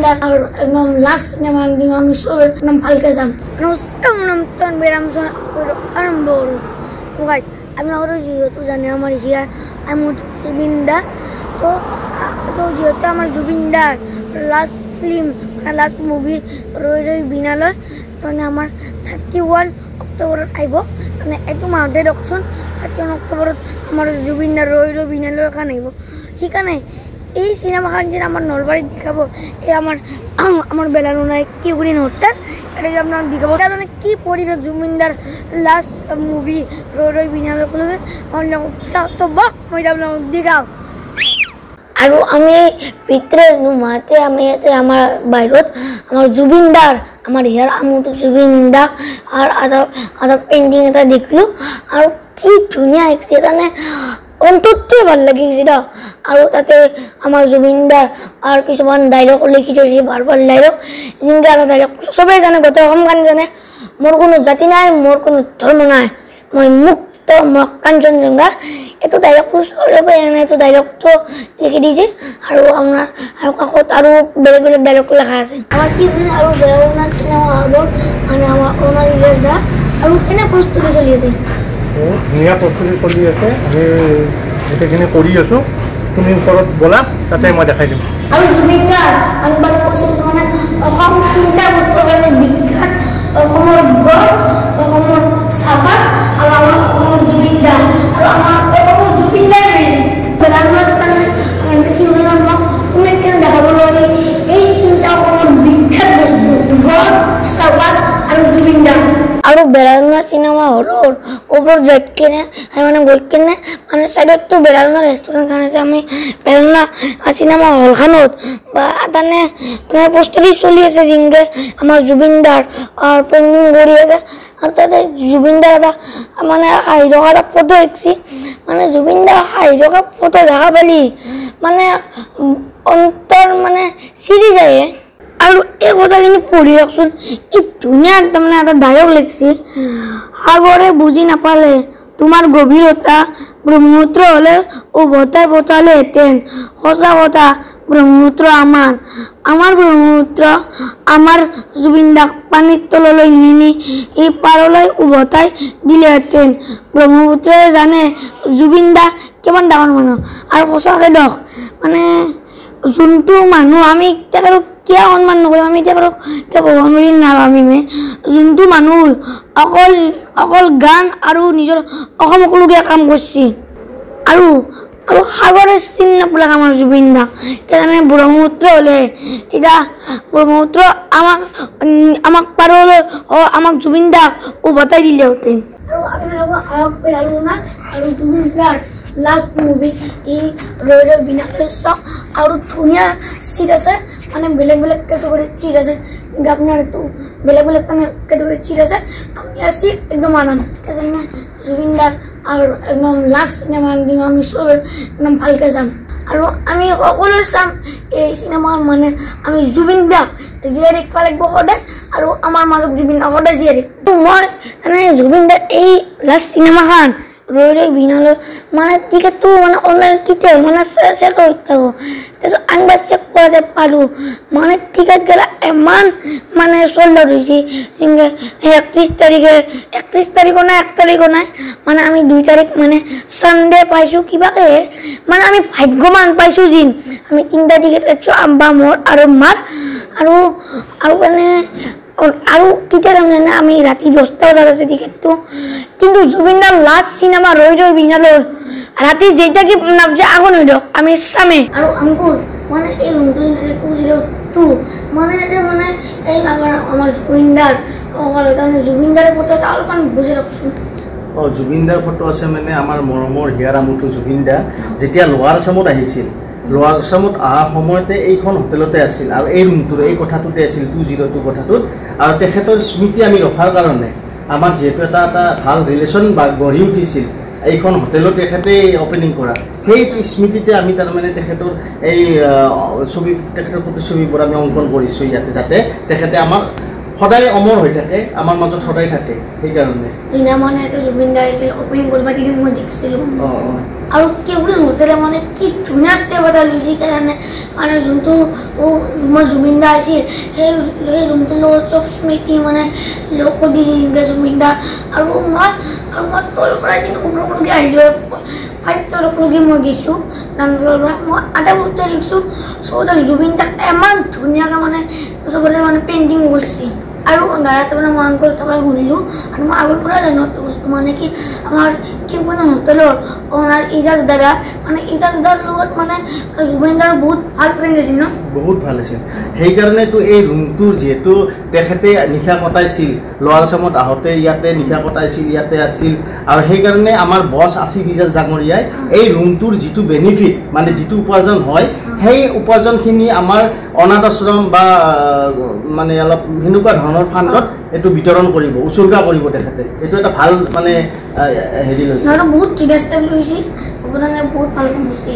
জুবিনদাৰ আৰু একদম লাষ্ট চিনেমা একদম আমি সবে একদম ভালকে যাম নমস্কাৰ নাম তনবিৰাম আৰম্ভ কৰোঁ গাইজ আপোনালোকে যেহেতু জানে আমাৰ হিয়াৰ আমি জুবিনদাৰ তো যেহেতু আমাৰ জুবিনদাৰ লাষ্ট ফিল্ম লাষ্ট মুভি ৰৈ ৰৈ বিনালৈ মানে আমাৰ 31 অক্টোবৰত আহিব মানে এইটো মাহতে দেখোন 31 অক্টোবৰত আমাৰ জুবিনদাৰ ৰৈ ৰৈ বিনালৈ এখন আহিব সেইকাৰণে এই সিনেমাখন যে আমাৰ নলবাৰীত দেখাব এই আমার বেলানুনাই কি গুলি হোটেল এটা যে আপনার দেখাব মানে কি পরিবেশ জুবিনদার লাস্ট মুভি রৈ রৈ বিনালৈ তো বক মই আপনার দেখাও আৰু আমি ভিতৰে নুমাতে আমি ইয়াতে আমাৰ বাহিৰত আমাৰ জুবিনদাৰ আমাৰ হিয়াৰ আমুটো জুবিনদাক আৰ আধা পেইন্টিং এটা দেখলো আৰু কি ধুনীয়া একছে মানে অন্ততই ভাল লাগিছিল আৰু তাতে আমাৰ জুবিনদাৰ আৰু কিছুমান ডায়লগ লিখি থৈছে বাৰবাৰ ডায়লগ জিংগা এটা ডায়লগ সবেই জানে গোটেই অসমখন জানে মোৰ কোনো জাতি নাই মোৰ কোনো ধৰ্ম নাই মই মুক্ত কাঞ্চনজংঘা এইটো ডায়লগটো সবে জানে এইটো ডায়লগটো লিখি দিছে আৰু আপোনাৰ আৰু কাষত আৰু বেলেগ বেলেগ ডায়লগ লেখা আছে আমাৰ কি আৰু বেলেগ চিনেমা হ'ব মানে আমাৰ অনাৰ ইজাজ দা আৰু কেনে প্ৰস্তুতি চলি আছে ধুনীয়া প্ৰস্তুতি চলি আছে আমি গোটেইখিনি কৰি আছোঁ তুমি ওপৰত বলা তাতে মই দেখাই দিম আৰু জুবিনদাৰ আনবাৰ কৈছিল মানে অসম তিনিটা বস্তুৰ কাৰণে বিখ্যাত অসমৰ গড় অসমৰ চাহপাত আৰু আমাৰ অসমৰ জুবিনদাৰ আৰু আমাৰ অসমৰ জুবিনদাৰ বেলানুনাত তাৰমানে কি হ'ল আমাক তুমি কেনে দেখাবলৈ এই তিনিটা অসমৰ বিখ্যাত বস্তু গড় চাহপাত আৰু জুবিনদাৰ আৰু বেলানুনা চিনেমা হলৰ ওপৰত যাই কিনে মানে গৈ কিনে মানে চাইডতো বেলানুনা ৰেষ্টুৰেণ্ট খান আছে আমি বেলানুনা চিনেমা হলখনত বা তানে প্ৰস্তুতি চলি আছে জিংগে আমাৰ জুবিনদাৰ আৰু পেইণ্টিং কৰি আছে আৰু তাতে জুবিনদাৰ এটা মানে হাঁহি থকা এটা ফটো দেখছি মানে জুবিনদাৰ হাঁহি থকা ফটো দেখা পালি মানে অন্তৰ মানে চিৰি যায় আৰু এই কথাখিনি পঢ়ি ৰাখচোন কি ধুনীয়া একদম মানে এটা ডায়লগ লিখছি সাগৰে বুজি নাপালে তোমাৰ গভীৰতা ব্ৰহ্মপুত্ৰ হলে উভতাই পঠালেহেঁতেন সঁচা কথা ব্ৰহ্মপুত্ৰ আমাৰ ব্ৰহ্মপুত্ৰ আমাৰ জুবিনদাক পানীৰ তললৈ নিনি এই পাৰলৈ উভতাই দিলেহেঁতেন ব্ৰহ্মপুত্ৰই জানে জুবিনদা কিমান ডাঙৰ মানুহ আৰু সঁচাকৈ দক মানে যোনটো মানুহ আমি তেখেতক কিয় সন্মান নকৰিম আমি তেখেতক ভগৱান বুলি নাভাবিমে যোনটো মানুহ অকল গান আৰু নিজৰ অসমকলৈকে কাম কৰিছে আৰু সাগৰে চিনি নাপালে আমাৰ জুবিনদাক সেইকাৰণে ব্ৰহ্মপুত্ৰ হ'লে এতিয়া ব্ৰহ্মপুত্ৰ আমাক পাৰলৈ আমাক জুবিনদাক উভতাই দিলেহেঁতেন আৰু আপোনালোকক আৰু জুবিনদাৰ লাষ্ট মুভি এই ৰৈ ৰৈ বিনালৈ চাওক আৰু ধুনীয়া চিট আছে মানে বেলেগ বেলেগ কেটেগৰীত চিট আছে কিন্তু আপোনাৰ এইটো বেলেগ বেলেগ কেটেগৰীত চিট আছে ধুনীয়া চিট একদম আনন্দ সেইকাৰণে জুবিনদাৰ আৰু একদম লাষ্ট চিনেমা একদম আমি সবে একদম ভালকে যাম আৰু আমি সকলোৱে চাম এই চিনেমাখন মানে আমি জুবিনদাক জীয়াই ৰাখিব লাগিব সদায় আৰু আমাৰ মাজত জুবিনদাক সদায় জীয়াই ৰাখিম মই মানে জুবিনদাৰ এই লাষ্ট চিনেমাখন ৰৈ ৰৈ বিনালৈ মানে টিকেটটো মানে অনলাইন কেতিয়া মানে চেক কৰি থাকোঁ তাৰপিছত আনবাৰ চেক কৰাতে পালোঁ মানে টিকেট গেলা ইমান মানে চল্ড আউট হৈছে চিংগে 31 তাৰিখো নাই 1 তাৰিখো নাই মানে আমি 2 তাৰিখ মানে ছানডে পাইছোঁ কিবাকে মানে আমি ভাগ্যৱান পাইছোঁ যেন আমি 3টা টিকেট পাইছোঁ আম্বা মোৰ আৰু মাৰ আৰু মানে আৰু কেতিয়া জানে আমি ৰাতি 10টা বজাত আছে টিকেটটো কিন্তু জুবিনদাৰ লাষ্ট চিনেমা ৰৈ ৰৈ বিনালৈ ৰাতি যেইটা কি নাবজে আগন হৈ দিয়ক আমি চামে আৰু আংকুৰ মানে এই ৰুমটো 202 মানে যে মানে এই আমাৰ জুবিনদাৰ তাৰমানে জুবিনদাৰ ফটো আছে অলপমান বুজি লওকচোন জুবিনদাৰ ফটো আছে মানে আমাৰ মৰমৰ হিয়াৰ আমুটো জুবিনদা যেতিয়া লোৱাৰ আছামত আহিছিল লোৱাৰ আছামত অহাৰ সময়তে এইখন হোটেলতে আছিল আৰু এই ৰুমটোৰ এই কোঠাটোতে আছিল 202 কোঠাটোত আৰু তেখেতৰ স্মৃতি আমি ৰখাৰ কাৰণে আমাৰ যেহেতু এটা ভাল ৰিলেশ্যন গঢ়ি উঠিছিল এইখন হোটেলত তেখেতে অপেনিং কৰা সেই স্মৃতিতে আমি তাৰমানে তেখেতৰ এই তেখেতৰ প্ৰতিচ্ছবিবোৰ আমি অংকন কৰিছোঁ ইয়াতে যাতে তেখেতে আমাৰ সদায় অমৰ হৈ থাকে আমাৰ মাজত সদায় থাকে সেইকাৰণে জুবিনদা আছিল অপেনিং কৰিব মই দেখিছিলোঁ আৰু কেৱল হোটেলে মানে কি ধুনীয়া ষ্টেপ এটা লৈছে কাৰণে মানে যোনটো মই জুবিন দা আছিল সেই ৰুমটোৰ লগত চব স্মৃতি মানে লগ কৰি দিছে জুবিন দা আৰু মই তোৰ পৰা যিটো ওপৰলৈকে আহিলোঁ 5 ফ্ল'ৰলৈকে মই গৈছোঁ নামঘৰৰ পৰা মই এটা বস্তু দেখিছোঁ চবতে জুবিন দাক ইমান ধুনীয়াকৈ মানে চবতে মানে পেইণ্টিং কৰিছে আৰু গায়ত মানে মই আংকল তাৰপৰা শুনিলোঁ আৰু মই আগৰ পৰা জানো বস্তু মানে কি আমাৰ কি মানে হোটেলৰ অনাৰ ইজাজ দাদা মানে ইজাজ দাদাৰ লগত মানে জুবিন দাৰ বহুত ভাল ফ্ৰেণ্ড আছিল ন বহুত ভাল আছিল সেইকাৰণেতো এই ৰুমটোৰ যিহেতু তেখেতে নিশা কটাইছিল লোৱাৰ আছামত আহোঁতে ইয়াতে নিশা কটাইছিল ইয়াতে আছিল আৰু সেইকাৰণে আমাৰ বছ আসিফ ইজাজ ডাঙৰীয়াই এই ৰুমটোৰ যিটো বেনিফিট মানে যিটো উপাৰ্জন হয় সেই উপাৰ্জনখিনি আমাৰ অনাথ আশ্ৰম বা মানে অলপ সেনেকুৱা ধৰণৰ ফাণ্ডত এইটো বিতৰণ কৰিব উচৰ্গা কৰিব তেখেতে এইটো এটা ভাল মানে হেৰি লৈছে বহুত ধুনীয়া ষ্টেপ লৈছে বহুত ভাল কাম কৰিছে